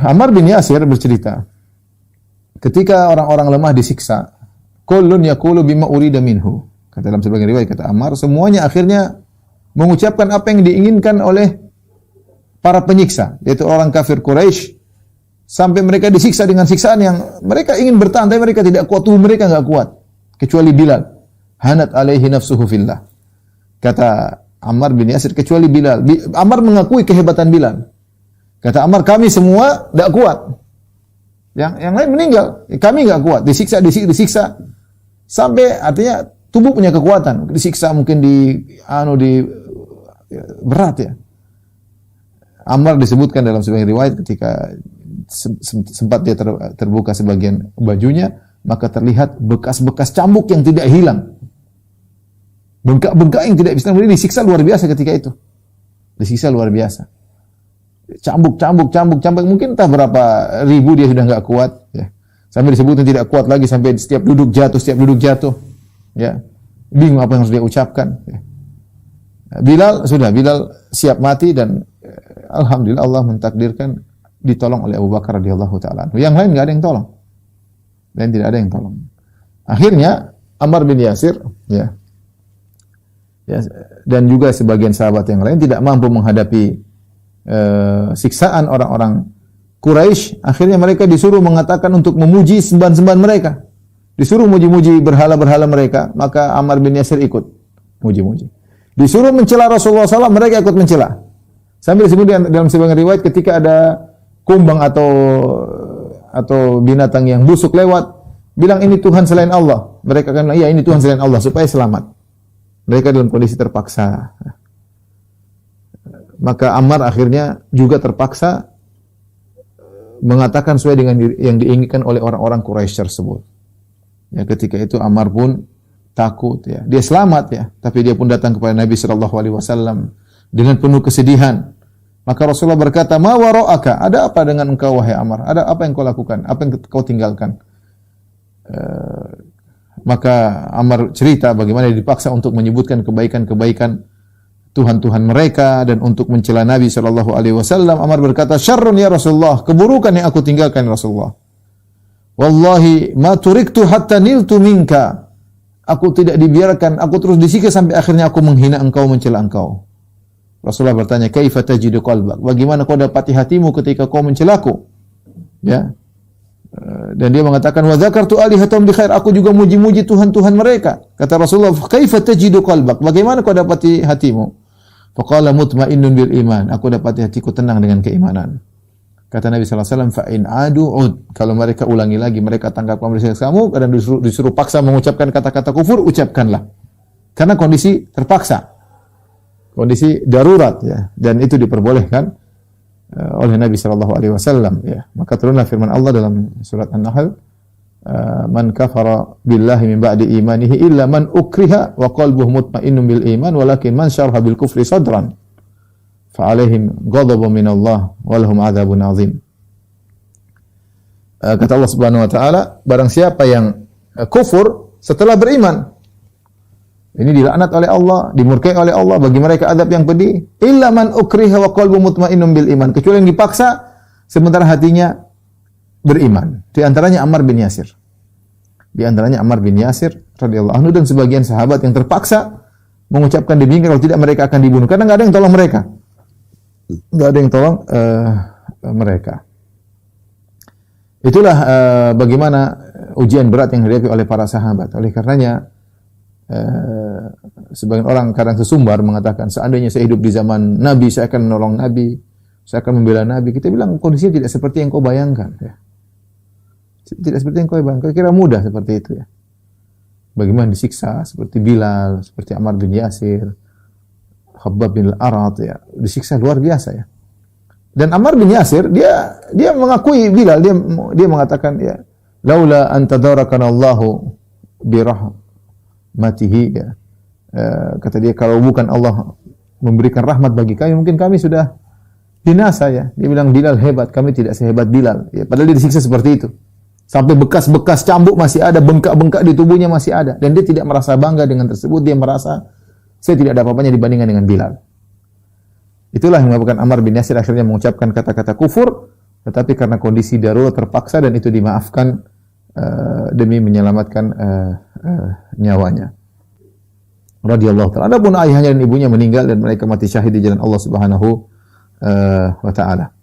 Ammar bin Yasir bercerita, ketika orang-orang lemah disiksa, kullun yaqulu bima urida minhu. Kata dalam sebagian riwayat kata Ammar, semuanya akhirnya mengucapkan apa yang diinginkan oleh para penyiksa, yaitu orang kafir Quraisy, sampai mereka disiksa dengan siksaan yang mereka ingin bertahan, tapi mereka tidak kuat, tubuh mereka enggak kuat, kecuali Bilal. Hanat alaihi nafsuhu fillah. Kata Ammar bin Yasir, kecuali Bilal. Ammar mengakui kehebatan Bilal. Kata Ammar, kami semua tidak kuat. Yang lain meninggal, kami enggak kuat. Disiksa. Sampai artinya tubuh punya kekuatan. Disiksa mungkin di berat ya. Ammar disebutkan dalam sebagian riwayat ketika sempat dia terbuka sebagian bajunya, maka terlihat bekas-bekas cambuk yang tidak hilang. Bengkak-bengkak yang tidak bisa, kemudian disiksa luar biasa ketika itu. Disiksa luar biasa. Cambuk, mungkin entah berapa ribu dia sudah enggak kuat ya. Sampai disebutnya tidak kuat lagi, sampai setiap duduk jatuh ya. Bingung apa yang harus dia ucapkan ya. Bilal siap mati dan alhamdulillah Allah mentakdirkan ditolong oleh Abu Bakar radhiyallahu taala. Yang lain enggak ada yang tolong. Dan tidak ada yang tolong. Akhirnya Ammar bin Yasir ya, dan juga sebagian sahabat yang lain tidak mampu menghadapi siksaan orang-orang Quraisy. Akhirnya mereka disuruh mengatakan untuk memuji sembahan-sembahan mereka. Disuruh muji-muji berhala-berhala mereka, maka Ammar bin Yasir ikut muji-muji. Disuruh mencela Rasulullah SAW, mereka ikut mencela. Sambil disebut dalam sebagian riwayat ketika ada kumbang atau binatang yang busuk lewat, bilang ini Tuhan selain Allah. Mereka akan bilang, iya ini Tuhan selain Allah, supaya selamat. Mereka dalam kondisi terpaksa. Maka Ammar akhirnya juga terpaksa mengatakan sesuai dengan yang diinginkan oleh orang-orang Quraisy tersebut. Ya, ketika itu Ammar pun takut ya. Dia selamat ya, tapi dia pun datang kepada Nabi sallallahu alaihi wasallam dengan penuh kesedihan. Maka Rasulullah berkata, "Ma wara'aka? Ada apa dengan engkau wahai Ammar? Ada apa yang kau lakukan? Apa yang kau tinggalkan?" Maka Ammar cerita bagaimana dia dipaksa untuk menyebutkan kebaikan-kebaikan Tuhan-Tuhan mereka dan untuk mencela Nabi sallallahu alaihi wasallam. Ammar berkata, "Syarrun ya Rasulullah, keburukan yang aku tinggalkan ya Rasulullah. Wallahi ma turiktu hatta niltu minka." Aku tidak dibiarkan, aku terus disiksa sampai akhirnya aku menghina engkau, mencela engkau. Rasulullah bertanya, "Kaifa tajidu qalbak?" Bagaimana kau dapati hatimu ketika kau mencelaku? Ya. Dan dia mengatakan, "Wa dzakartu alihatum bi khair." Aku juga muji-muji Tuhan-Tuhan mereka. Kata Rasulullah, "Kaifa tajidu qalbak?" Bagaimana kau dapati hatimu? Faqala mutmainnun bil iman. Aku dapati hatiku tenang dengan keimanan. Kata Nabi sallallahu alaihi wasallam, "Fa in adu ud." Kalau mereka ulangi lagi, mereka tangkap kamu dan disuruh paksa mengucapkan kata-kata kufur, ucapkanlah. Karena kondisi terpaksa. Kondisi darurat ya, dan itu diperbolehkan oleh Nabi sallallahu alaihi wasallam ya. Maka turunlah firman Allah dalam surat An-Nahl, "Man kafara billahi min ba'di imanihi illa man ukriha wa qalbuhu mutmainnun bil iman walakin man syaraha bil kufri sadran fa alaihim ghadabun min Allah wa lahum adzabun azim." Kata Allah Subhanahu wa taala, barang siapa yang kufur setelah beriman, ini dilaknat oleh Allah, dimurkai oleh Allah, bagi mereka azab yang pedih. Illa man ukriha wa qalbu mutmainnun bil iman. Kecuali yang dipaksa sementara hatinya beriman. Di antaranya Ammar bin Yasir. Di antaranya Ammar bin Yasir radhiyallahu anhu dan sebagian sahabat yang terpaksa mengucapkan demikian, kalau tidak mereka akan dibunuh karena enggak ada yang tolong mereka. Enggak ada yang tolong mereka. Itulah bagaimana ujian berat yang dihadapi oleh para sahabat. Oleh karenanya sebagian orang kadang sesumbar mengatakan, seandainya saya hidup di zaman Nabi, saya akan menolong Nabi, saya akan membela Nabi. Kita bilang kondisinya tidak seperti yang kau bayangkan ya. Tidak seperti yang kau bayangkan. Kira mudah seperti itu ya. Bagaimana disiksa seperti Bilal, seperti Ammar bin Yasir, Khabbab bin al-Arat ya, disiksa luar biasa ya. Dan Ammar bin Yasir dia mengakui Bilal, dia mengatakan ya, laula an tadarakanallahu bi rahmatihi ya. Kata dia, kalau bukan Allah memberikan rahmat bagi kami, mungkin kami sudah binasa ya. Dia bilang Bilal hebat, kami tidak sehebat Bilal. Ya, padahal dia disiksa seperti itu. Sampai bekas-bekas cambuk masih ada, bengkak-bengkak di tubuhnya masih ada. Dan dia tidak merasa bangga dengan tersebut. Dia merasa, saya tidak ada apa-apanya dibandingkan dengan Bilal. Itulah yang menyebabkan Ammar bin Yasir akhirnya mengucapkan kata-kata kufur. tetapi karena kondisi darurat terpaksa dan itu dimaafkan demi menyelamatkan nyawanya. Radhiyallahu ta'ala. Adapun ayahnya dan ibunya meninggal dan mereka mati syahid di jalan Allah Subhanahu wa taala.